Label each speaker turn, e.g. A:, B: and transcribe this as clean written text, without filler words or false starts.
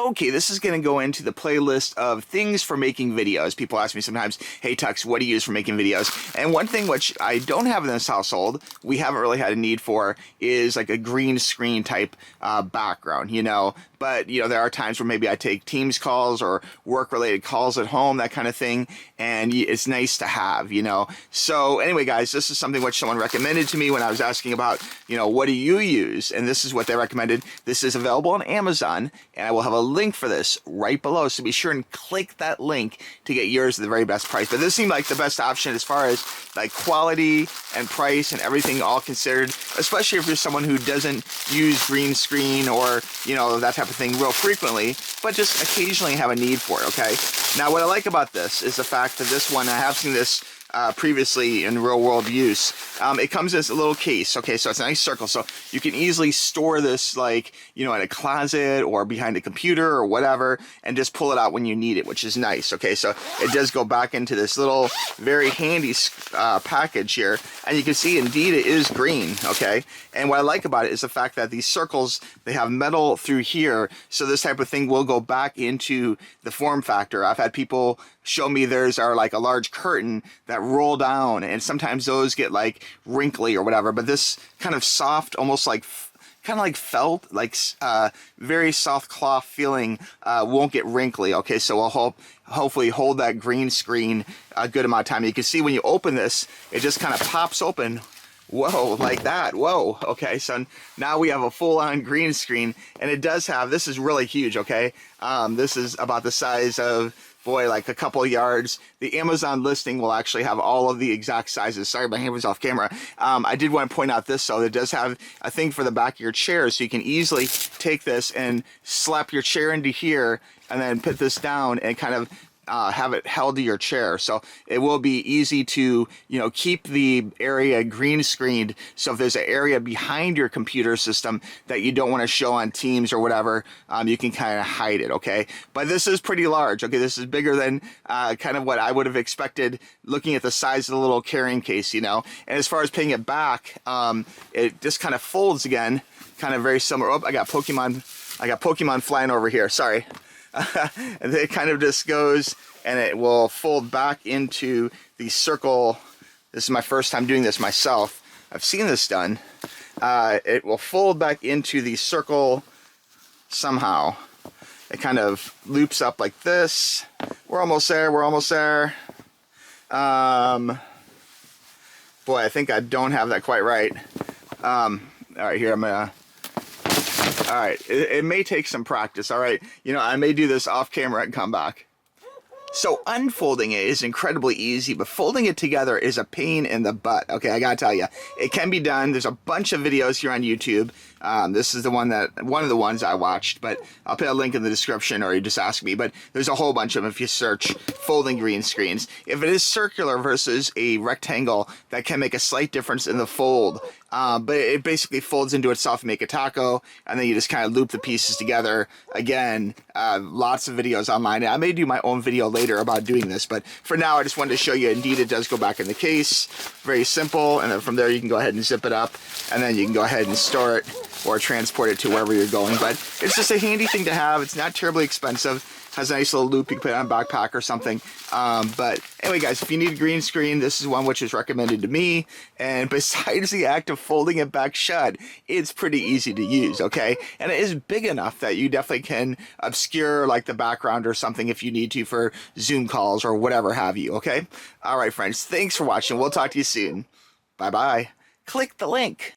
A: Okay, this is going to go into the playlist of things for making videos. People ask me sometimes, hey Tux, what do you use for making videos? And one thing which I don't have in this household, we haven't really had a need for, is like a green screen type background, you know. But, you know, there are times where maybe I take Teams calls or work-related calls at home, that kind of thing, and it's nice to have, you know. So anyway, guys, this is something which someone recommended to me when I was asking about, you know, what do you use? And this is what they recommended. This is available on Amazon, and I will have a link for this right below, so be sure and click that link to get yours at the very best price. But this seemed like the best option as far as like quality and price and everything all considered, especially if you're someone who doesn't use green screen or, you know, that type of thing real frequently, but just occasionally have a need for it. Okay, now what I like about this is the fact that this one, I have seen this previously in real world use. It comes as a little case. Okay, so it's a nice circle, so you can easily store this, like, you know, in a closet or behind a computer or whatever, and just pull it out when you need it, which is nice. Okay, so it does go back into this little very handy package here, and you can see indeed it is green. Okay, and what I like about it is the fact that these circles, they have metal through here, so this type of thing will go back into the form factor. I've had people show me theirs are like a large curtain that roll down, and sometimes those get like wrinkly or whatever, but this kind of soft, almost like kind of like felt, like very soft cloth feeling, won't get wrinkly. Okay, so we'll hopefully hold that green screen a good amount of time. You can see when you open this, it just kind of pops open. Whoa, like that. Whoa. Okay, so now we have a full-on green screen, and it does have, this is really huge. Okay, this is about the size of, boy, like a couple of yards. The Amazon listing will actually have all of the exact sizes. Sorry, my hand was off camera. I did want to point out this, though. It does have a thing for the back of your chair, so you can easily take this and slap your chair into here and then put this down and kind of have it held to your chair. So it will be easy to, you know, keep the area green screened. So if there's an area behind your computer system that you don't want to show on Teams or whatever, you can kind of hide it. Okay, but this is pretty large. Okay, this is bigger than kind of what I would have expected looking at the size of the little carrying case, you know. And as far as putting it back, it just kind of folds again, kind of very similar. Oh, I got Pokemon flying over here. Sorry. And it kind of just goes, and it will fold back into the circle. This is my first time doing this myself. I've seen this done. It will fold back into the circle somehow. It kind of loops up like this. We're almost there. We're almost there. Boy, I think I don't have that quite right. All right, here I'm gonna. All right, it may take some practice. All right, you know, I may do this off camera and come back. So unfolding it is incredibly easy, but folding it together is a pain in the butt. Okay, I gotta tell you, it can be done. There's a bunch of videos here on YouTube. This is one of the ones I watched, but I'll put a link in the description, or you just ask me. But there's a whole bunch of them if you search folding green screens. If it is circular versus a rectangle, that can make a slight difference in the fold. But it basically folds into itself and make a taco, and then you just kind of loop the pieces together. Again, lots of videos online. I may do my own video later about doing this, but for now I just wanted to show you indeed it does go back in the case. Very simple, and then from there you can go ahead and zip it up, and then you can go ahead and store it or transport it to wherever you're going. But it's just a handy thing to have. It's not terribly expensive. Has a nice little loop you can put on a backpack or something. But anyway, guys, if you need a green screen, this is one which is recommended to me. And besides the act of folding it back shut, it's pretty easy to use, okay? And it is big enough that you definitely can obscure like the background or something if you need to for Zoom calls or whatever have you, okay? All right, friends, thanks for watching. We'll talk to you soon. Bye-bye. Click the link.